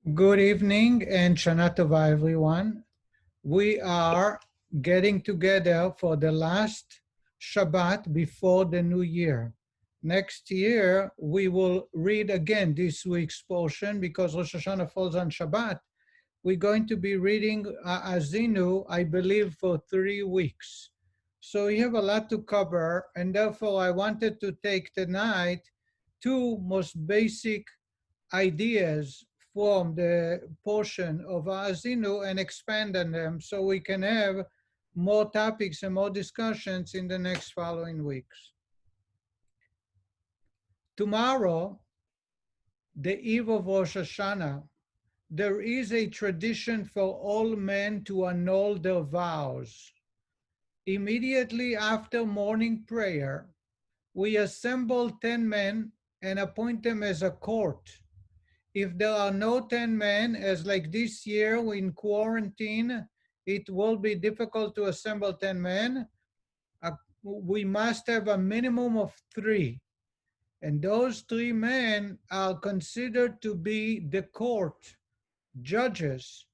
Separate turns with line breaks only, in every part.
Good evening and Shana Tova, everyone. We are getting together for the last Shabbat before the new year. Next year, we will read again this week's portion because Rosh Hashanah falls on Shabbat. We're going to be reading Haazinu, I believe, for 3 weeks. So we have a lot to cover, and therefore I wanted to take tonight two most basic ideas from the portion of Haazinu and expand on them so we can have more topics and more discussions in the next following weeks. Tomorrow, the eve of Rosh Hashanah, there is a tradition for all men to annul their vows. Immediately after morning prayer, we assemble 10 men and appoint them as a court. If there are no 10 men, as like this year in quarantine, it will be difficult to assemble 10 men. We must have a minimum of 3. And those 3 men are considered to be the court judges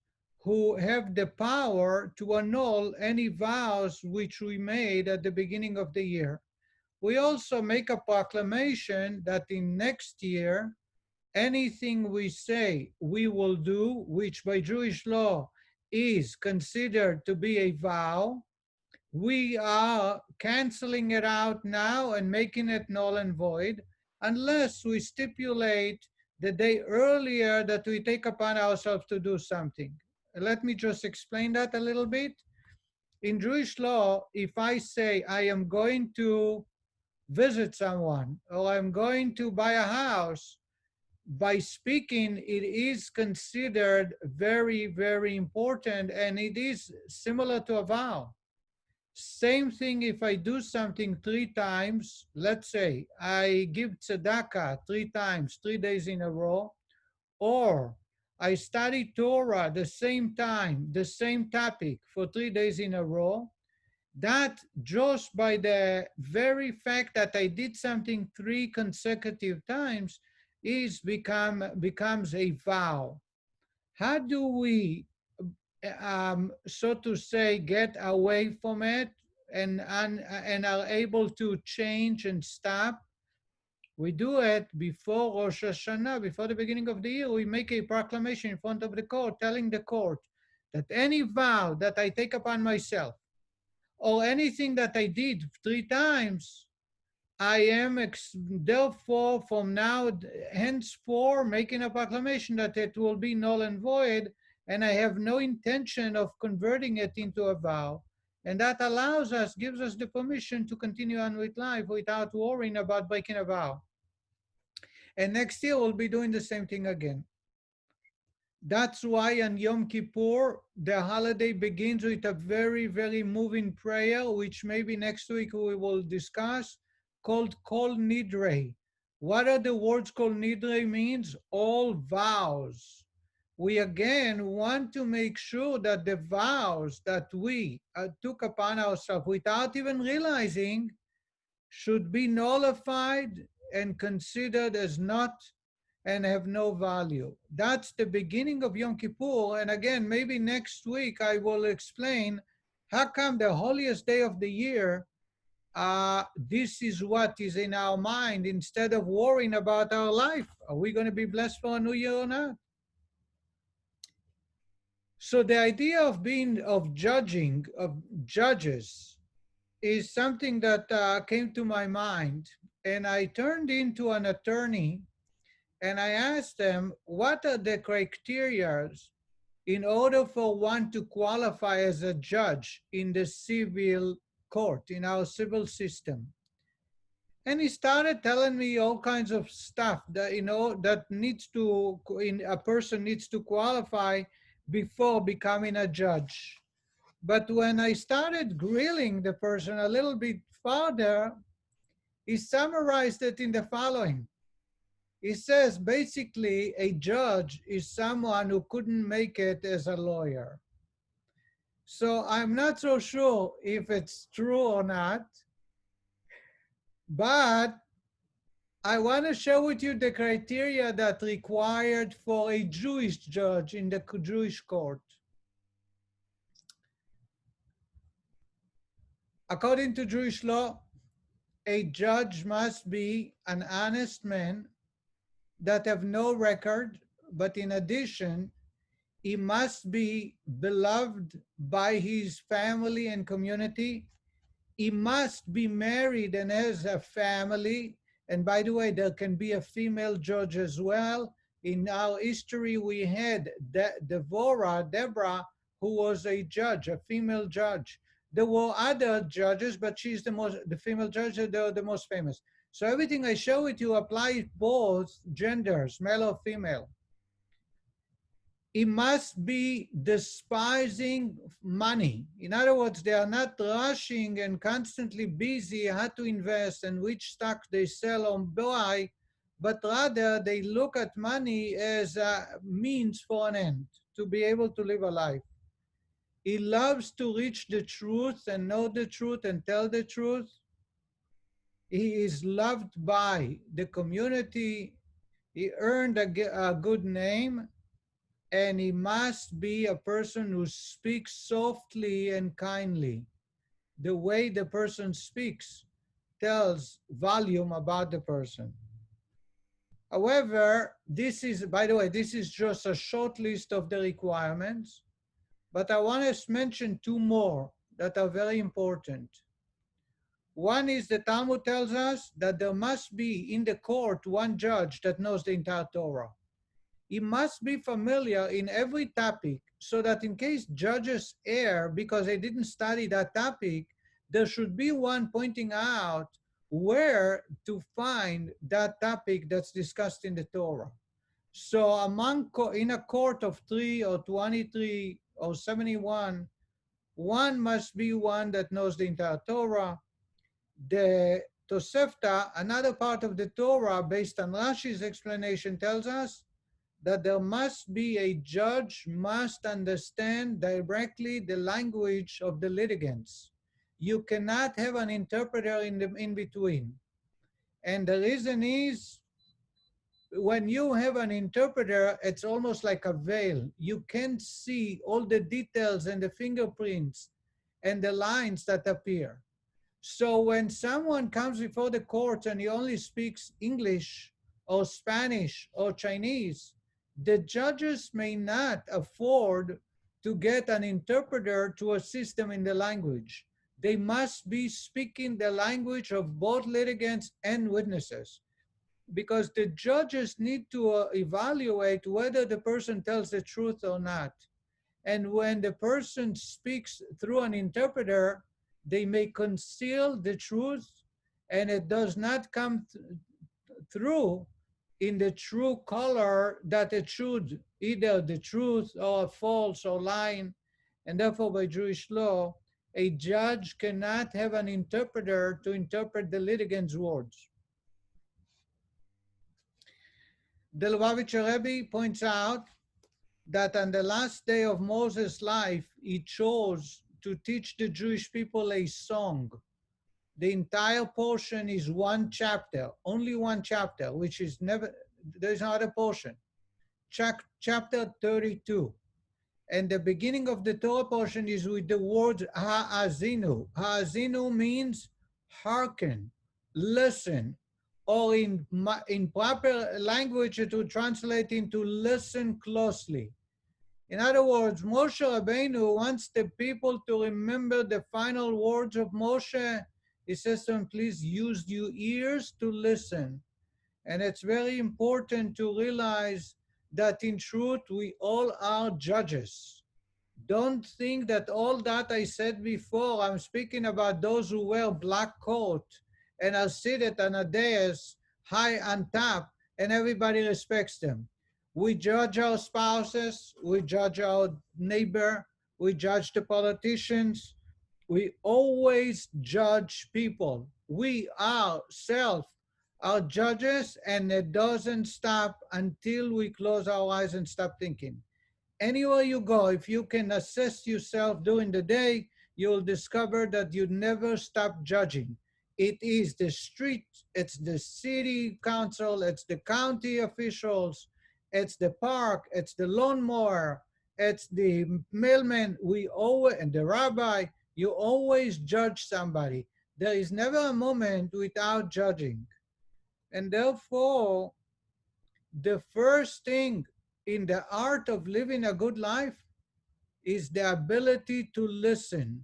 who have the power to annul any vows which we made at the beginning of the year. We also make a proclamation that in next year, anything we say we will do, which by Jewish law is considered to be a vow, we are canceling it out now and making it null and void, unless we stipulate the day earlier that we take upon ourselves to do something. Let me just explain that a little bit. In Jewish law, if I say I am going to visit someone or I'm going to buy a house, by speaking, it is considered very, very important, and it is similar to a vow. Same thing if I do something 3 times, let's say I give tzedakah 3 times, 3 days in a row, or I study Torah the same time, the same topic for 3 days in a row, that just by the very fact that I did something 3 consecutive times becomes a vow. How do we, so to say, get away from it and are able to change and stop? We do it before Rosh Hashanah, before the beginning of the year. We make a proclamation in front of the court, telling the court that any vow that I take upon myself or anything that I did 3 times, I am therefore from now henceforth making a proclamation that it will be null and void, and I have no intention of converting it into a vow. And that allows us, gives us the permission to continue on with life without worrying about breaking a vow. And next year we'll be doing the same thing again. That's why on Yom Kippur, the holiday begins with a very, very moving prayer, which maybe next week we will discuss, called Kol Nidre. What are the words Kol Nidre means? All vows. We again want to make sure that the vows that we took upon ourselves without even realizing should be nullified and considered as not and have no value. That's the beginning of Yom Kippur. And again, maybe next week I will explain how come the holiest day of the year, this is what is in our mind instead of worrying about our life. Are we going to be blessed for a new year or not? So the idea of judges is something that came to my mind, and I turned into an attorney and I asked them, what are the criteria in order for one to qualify as a judge in the civil court, in our civil system? And he started telling me all kinds of stuff that, that a person needs to qualify before becoming a judge. But when I started grilling the person a little bit further, he summarized it in the following. He says, basically, a judge is someone who couldn't make it as a lawyer. So I'm not so sure if it's true or not, but I want to share with you the criteria that required for a Jewish judge in the Jewish court. According to Jewish law, a judge must be an honest man that have no record, but in addition, he must be beloved by his family and community. He must be married and has a family. And by the way, there can be a female judge as well. In our history, we had Deborah, who was a judge, a female judge. There were other judges, but she's the female judge, they're the most famous. So everything I show with you applies both genders, male or female. He must be despising money. In other words, they are not rushing and constantly busy how to invest and which stock they sell or buy, but rather they look at money as a means for an end, to be able to live a life. He loves to reach the truth and know the truth and tell the truth. He is loved by the community. He earned a good name. And he must be a person who speaks softly and kindly. The way the person speaks tells volume about the person. However, this is, by the way, this is just a short list of the requirements, but I want to mention two more that are very important. One is the Talmud tells us that there must be in the court one judge that knows the entire Torah. He must be familiar in every topic so that in case judges err because they didn't study that topic, there should be one pointing out where to find that topic that's discussed in the Torah. So in a court of 3 or 23 or 71, one must be one that knows the entire Torah. The Tosefta, another part of the Torah based on Rashi's explanation, tells us that there must be a judge must understand directly the language of the litigants. You cannot have an interpreter in between. And the reason is, when you have an interpreter, it's almost like a veil. You can't see all the details and the fingerprints and the lines that appear. So when someone comes before the court and he only speaks English or Spanish or Chinese, the judges may not afford to get an interpreter to assist them in the language. They must be speaking the language of both litigants and witnesses, because the judges need to evaluate whether the person tells the truth or not. And when the person speaks through an interpreter, they may conceal the truth and it does not come through in the true color that it should, either the truth or false or lying. And therefore, by Jewish law, a judge cannot have an interpreter to interpret the litigant's words. The Lubavitcher Rebbe points out that on the last day of Moses' life, he chose to teach the Jewish people a song. The entire portion is one chapter, only one chapter, which is never, there's another portion. Chapter 32. And the beginning of the Torah portion is with the word Haazinu. Haazinu means hearken, listen, or in proper language it would translate into listen closely. In other words, Moshe Rabbeinu wants the people to remember the final words of Moshe. He says to them, please use your ears to listen. And it's very important to realize that in truth, we all are judges. Don't think that all that I said before, I'm speaking about those who wear black coat and are seated on a dais high on top and everybody respects them. We judge our spouses, we judge our neighbor, we judge the politicians. We always judge people. We ourselves are judges, and it doesn't stop until we close our eyes and stop thinking. Anywhere you go, if you can assess yourself during the day, you'll discover that you never stop judging. It is the street, it's the city council, it's the county officials, it's the park, it's the lawnmower, it's the mailman. We always, and the rabbi, you always judge somebody. There is never a moment without judging. And therefore, the first thing in the art of living a good life is the ability to listen.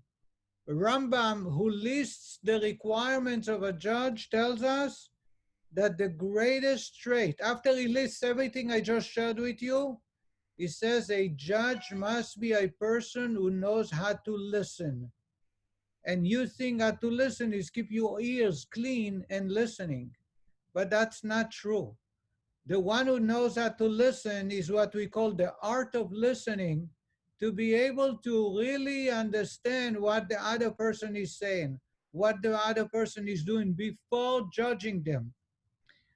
Rambam, who lists the requirements of a judge, tells us that the greatest trait, after he lists everything I just shared with you, he says a judge must be a person who knows how to listen. And you think how to listen is keep your ears clean and listening. But that's not true. The one who knows how to listen is what we call the art of listening, to be able to really understand what the other person is saying, what the other person is doing before judging them.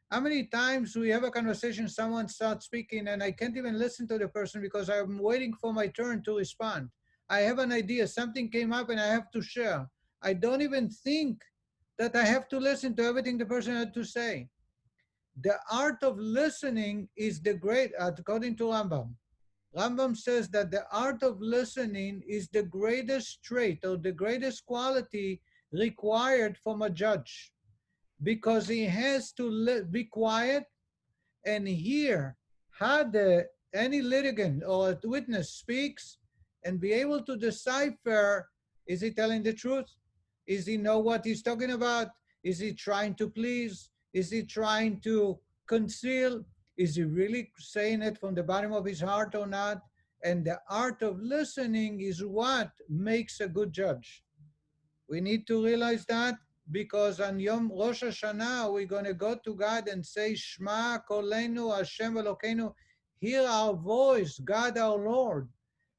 How many times we have a conversation, someone starts speaking, and I can't even listen to the person because I'm waiting for my turn to respond. I have an idea, something came up and I have to share. I don't even think that I have to listen to everything the person had to say. The art of listening is the great, according to Rambam. Rambam says that the art of listening is the greatest trait or the greatest quality required from a judge, because he has to be quiet and hear how any litigant or a witness speaks and be able to decipher, is he telling the truth? Is he know what he's talking about? Is he trying to please? Is he trying to conceal? Is he really saying it from the bottom of his heart or not? And the art of listening is what makes a good judge. We need to realize that, because on Yom Rosh Hashanah, we're going to go to God and say, Shema Kolenu Hashem Elokeinu, hear our voice, God our Lord.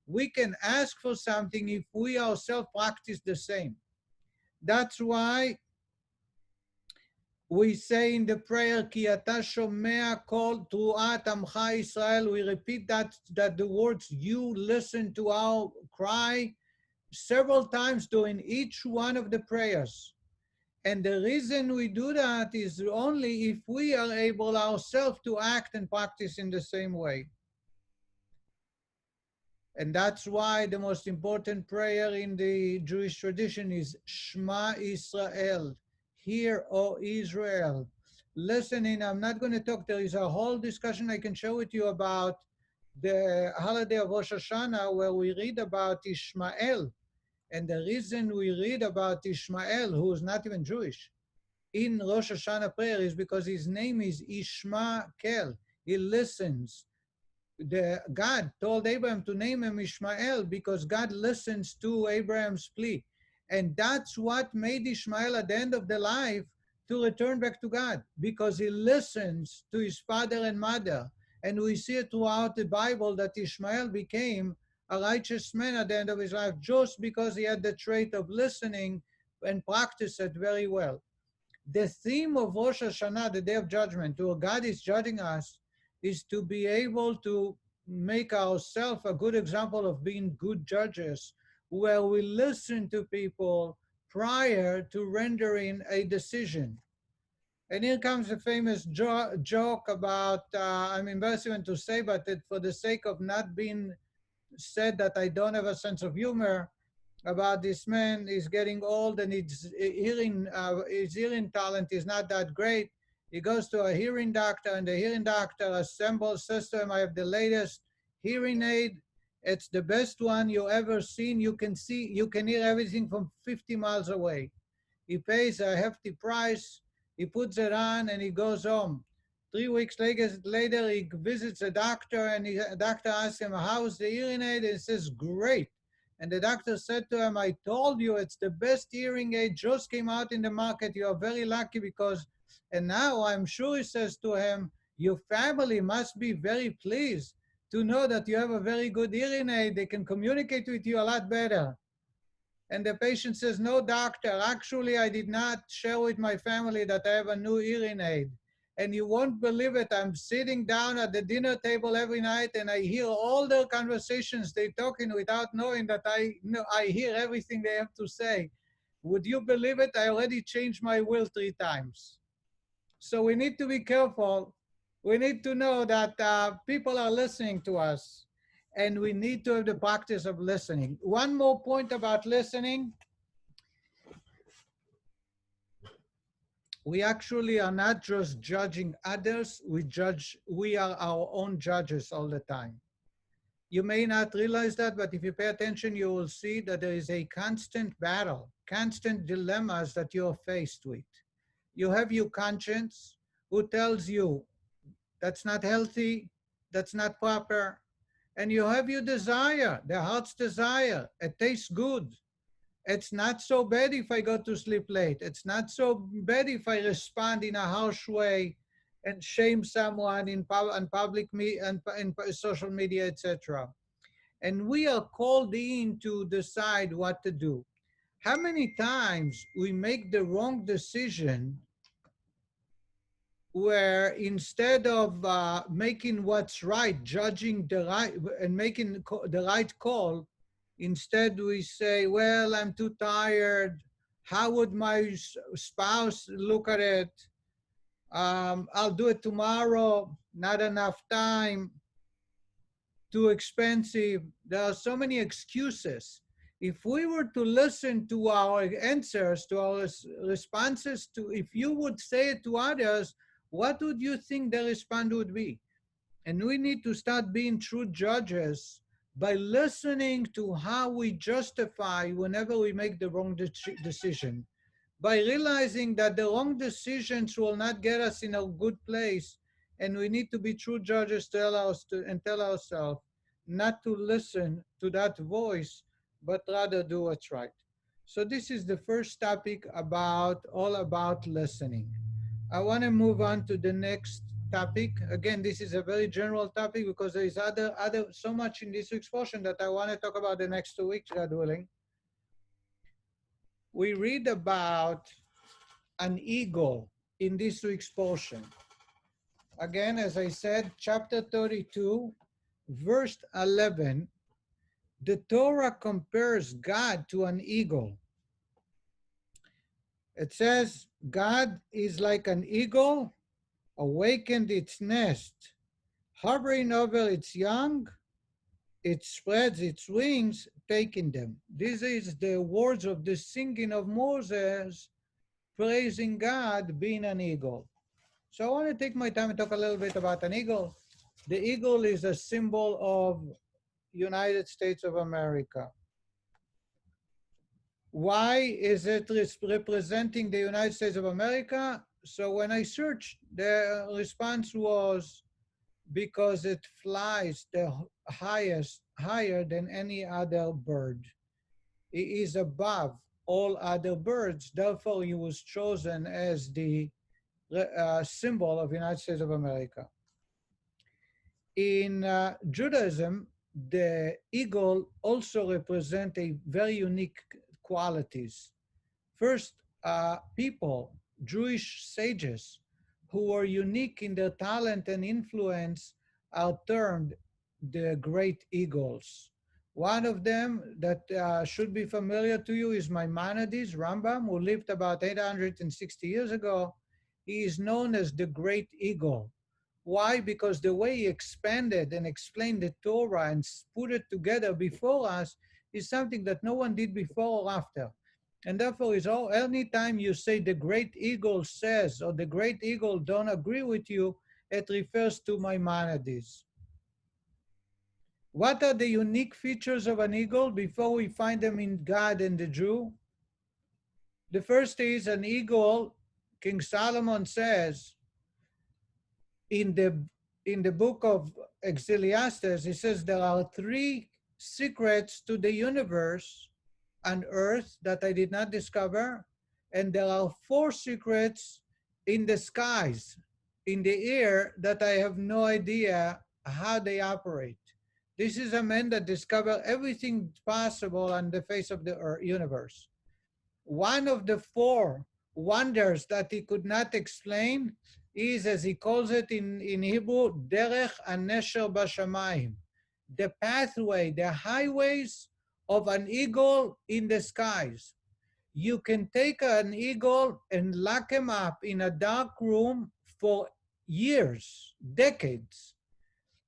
We can ask for something if we ourselves practice the same. That's why we say in the prayer, Ki ata shomea kol truat amcha Israel. We repeat that the words, you listen to our cry, several times during each one of the prayers. And the reason we do that is only if we are able ourselves to act and practice in the same way. And that's why the most important prayer in the Jewish tradition is Shema Israel. Hear, O Israel. Listening, I'm not going to talk. There is a whole discussion I can share with you about the holiday of Rosh Hashanah, where we read about Ishmael. And the reason we read about Ishmael, who is not even Jewish, in Rosh Hashanah prayer is because his name is Ishmael. He listens. God told Abraham to name him Ishmael because God listens to Abraham's plea. And that's what made Ishmael at the end of the life to return back to God, because he listens to his father and mother. And we see it throughout the Bible that Ishmael became a righteous man at the end of his life just because he had the trait of listening and practiced it very well. The theme of Rosh Hashanah, the Day of Judgment, where God is judging us, is to be able to make ourselves a good example of being good judges, where we listen to people prior to rendering a decision. And here comes the famous joke about, I'm embarrassed even to say, but for the sake of not being said that I don't have a sense of humor, about this man is getting old and his hearing talent is not that great. He goes to a hearing doctor, and the hearing doctor assembles, says to him, I have the latest hearing aid. It's the best one you ever seen. You can hear everything from 50 miles away. He pays a hefty price. He puts it on and he goes home. 3 weeks later, he visits a doctor, and the doctor asks him, how's the hearing aid? And he says, great. And the doctor said to him, I told you it's the best hearing aid, just came out in the market. You are very lucky because, and now I'm sure, he says to him, your family must be very pleased to know that you have a very good hearing aid. They can communicate with you a lot better. And the patient says, no, doctor, actually, I did not share with my family that I have a new hearing aid. And you won't believe it, I'm sitting down at the dinner table every night and I hear all their conversations they're talking without knowing that I hear everything they have to say. Would you believe it? I already changed my will 3 times. So we need to be careful. We need to know that people are listening to us, and we need to have the practice of listening. One more point about listening. We actually are not just judging others, we are our own judges all the time. You may not realize that, but if you pay attention, you will see that there is a constant battle, constant dilemmas that you're faced with. You have your conscience who tells you that's not healthy, that's not proper. And you have your desire, the heart's desire. It tastes good. It's not so bad if I go to sleep late. It's not so bad if I respond in a harsh way and shame someone on public and in social media, etc. And we are called in to decide what to do. How many times we make the wrong decision where instead of making what's right, judging the right and making the right call, instead we say, well, I'm too tired. How would my spouse look at it? I'll do it tomorrow, not enough time, too expensive. There are so many excuses. If we were to listen to our answers, to our responses, to if you would say it to others, what would you think the response would be? And we need to start being true judges by listening to how we justify whenever we make the wrong decision. By realizing that the wrong decisions will not get us in a good place, and we need to be true judges and tell ourselves not to listen to that voice, but rather do what's right. So this is the first topic all about listening. I want to move on to the next topic. Again, this is a very general topic because there is other so much in this week's portion that I want to talk about the next 2 weeks, God willing. We read about an eagle in this week's portion. Again, as I said, chapter 32, verse 11, the Torah compares God to an eagle. It says, God is like an eagle, awakened its nest, hovering over its young, it spreads its wings, taking them. This is the words of the singing of Moses, praising God, being an eagle. So I want to take my time and talk a little bit about an eagle. The eagle is a symbol of United States of America. Why is it representing the United States of America? So when I searched, the response was because it flies the higher than any other bird. It is above all other birds. Therefore, he was chosen as the symbol of the United States of America. In Judaism, the eagle also represents a very unique qualities. First, people, Jewish sages, who are unique in their talent and influence, are termed the great eagles. One of them that should be familiar to you is Maimonides, Rambam, who lived about 860 years ago. He is known as the great eagle. Why? Because the way he expanded and explained the Torah and put it together before us is something that no one did before or after. And therefore, anytime you say the great eagle says or the great eagle don't agree with you, it refers to Maimonides. What are the unique features of an eagle before we find them in God and the Jew? The first is an eagle, King Solomon says, in the book of Ecclesiastes, he says there are 3 secrets to the universe on earth that I did not discover, and there are 4 secrets in the skies, in the air, that I have no idea how they operate. This is a man that discovered everything possible on the face of the universe. One of the 4 wonders that he could not explain is, as he calls it in Hebrew, derech anesher bashamayim, the pathway, the highways of an eagle in the skies. You can take an eagle and lock him up in a dark room for years, decades.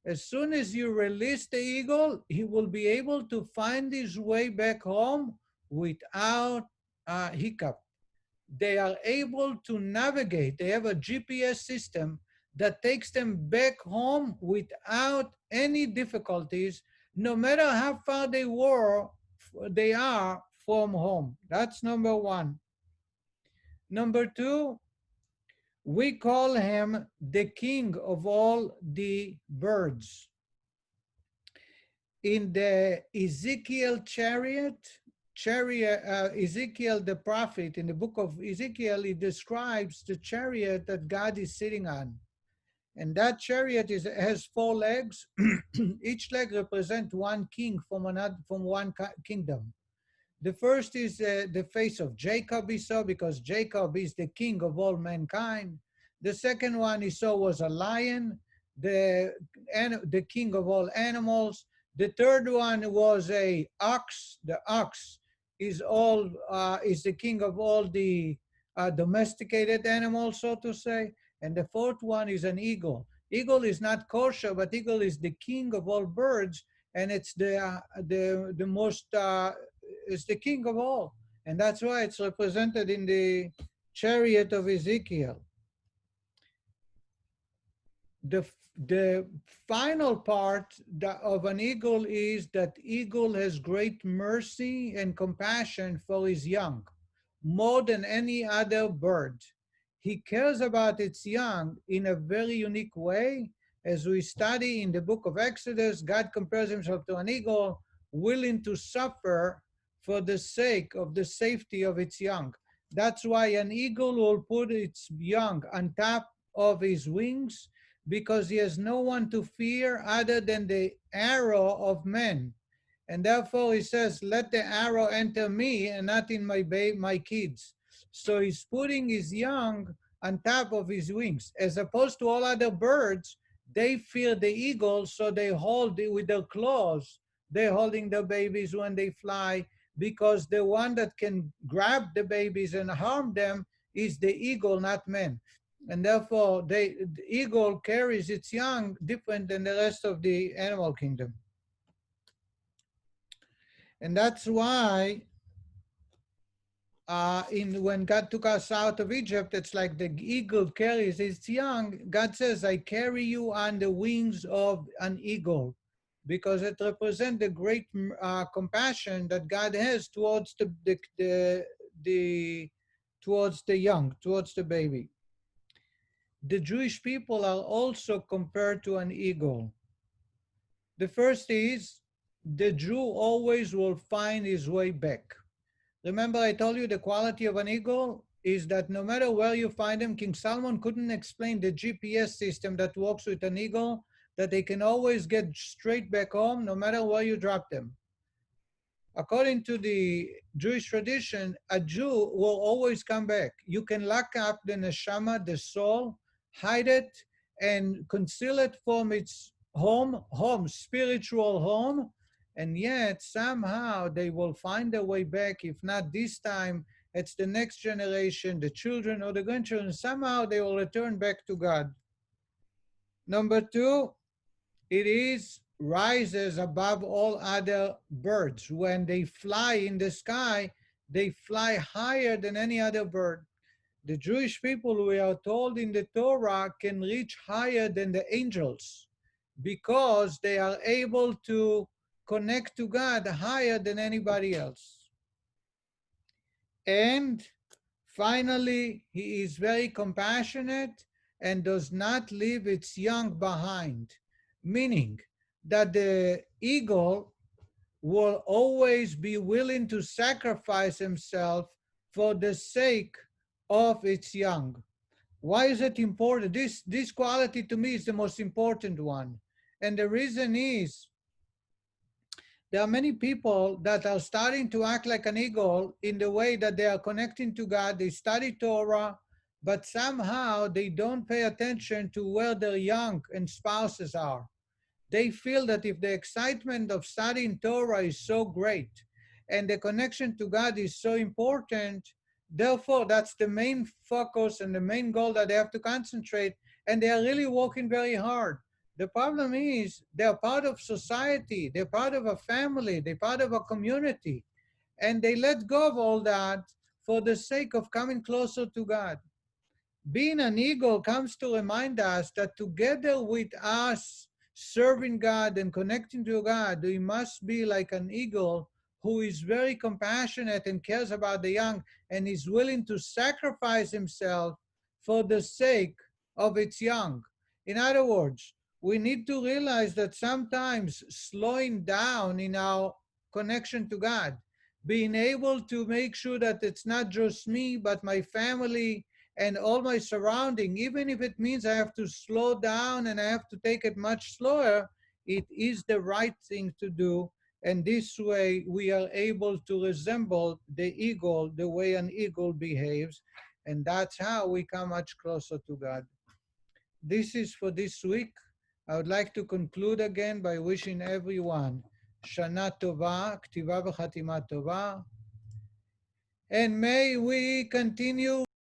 As soon as you release the eagle, he will be able to find his way back home without a hiccup. They are able to navigate. They have a GPS system that takes them back home without any difficulties, no matter how far they are from home. That's number one. Number two, we call him the king of all the birds. In the Ezekiel Ezekiel the prophet, in the book of Ezekiel, he describes the chariot that God is sitting on. And that chariot has 4 legs. Each leg represents one king from one kingdom. The first is the face of Jacob he saw, because Jacob is the king of all mankind. The second one he saw was a lion, the king of all animals. The third one was a ox. The ox is the king of all the domesticated animals, so to say. And the fourth one is an eagle. Eagle is not kosher, but eagle is the king of all birds, and it's the most is the king of all, and that's why it's represented in the chariot of Ezekiel. The final part of an eagle is that eagle has great mercy and compassion for his young, more than any other bird. He cares about its young in a very unique way. As we study in the book of Exodus, God compares himself to an eagle, willing to suffer for the sake of the safety of its young. That's why an eagle will put its young on top of his wings, because he has no one to fear other than the arrow of men. And therefore he says, let the arrow enter me and not in my kids. So he's putting his young on top of his wings. As opposed to all other birds, they fear the eagle, so they hold it with their claws. They're holding the babies when they fly, because the one that can grab the babies and harm them is the eagle, not men. And therefore, the eagle carries its young different than the rest of the animal kingdom. And that's why when God took us out of Egypt, it's like the eagle carries its young. God says, I carry you on the wings of an eagle, because it represents the great compassion that God has towards towards the young, towards the baby. The Jewish people are also compared to an eagle. The first is, the Jew always will find his way back. Remember, I told you the quality of an eagle is that no matter where you find him, King Solomon couldn't explain the GPS system that works with an eagle, that they can always get straight back home no matter where you drop them. According to the Jewish tradition, a Jew will always come back. You can lock up the neshama, the soul, hide it, and conceal it from its home, spiritual home, and yet somehow they will find their way back. If not this time, it's the next generation, the children or the grandchildren. Somehow they will return back to God. Number two, it rises above all other birds. When they fly in the sky, they fly higher than any other bird. The Jewish people, we are told in the Torah, can reach higher than the angels, because they are able to connect to God higher than anybody else. And finally, he is very compassionate and does not leave its young behind, meaning that the eagle will always be willing to sacrifice himself for the sake of its young. Why is it important? This quality to me is the most important one. And the reason is, there are many people that are starting to act like an eagle in the way that they are connecting to God. They study Torah, but somehow they don't pay attention to where their young and spouses are. They feel that if the excitement of studying Torah is so great, and the connection to God is so important. Therefore, that's the main focus and the main goal that they have to concentrate, and they are really working very hard. The problem is they're part of society, they're part of a family, they're part of a community, and they let go of all that for the sake of coming closer to God. Being an eagle comes to remind us that together with us serving God and connecting to God, we must be like an eagle who is very compassionate and cares about the young and is willing to sacrifice himself for the sake of its young. In other words, we need to realize that sometimes slowing down in our connection to God, being able to make sure that it's not just me, but my family and all my surrounding, even if it means I have to slow down and I have to take it much slower, it is the right thing to do. And this way we are able to resemble the eagle, the way an eagle behaves. And that's how we come much closer to God. This is for this week. I would like to conclude again by wishing everyone Shana Tova, Ktiva v'Chatima Tova, and may we continue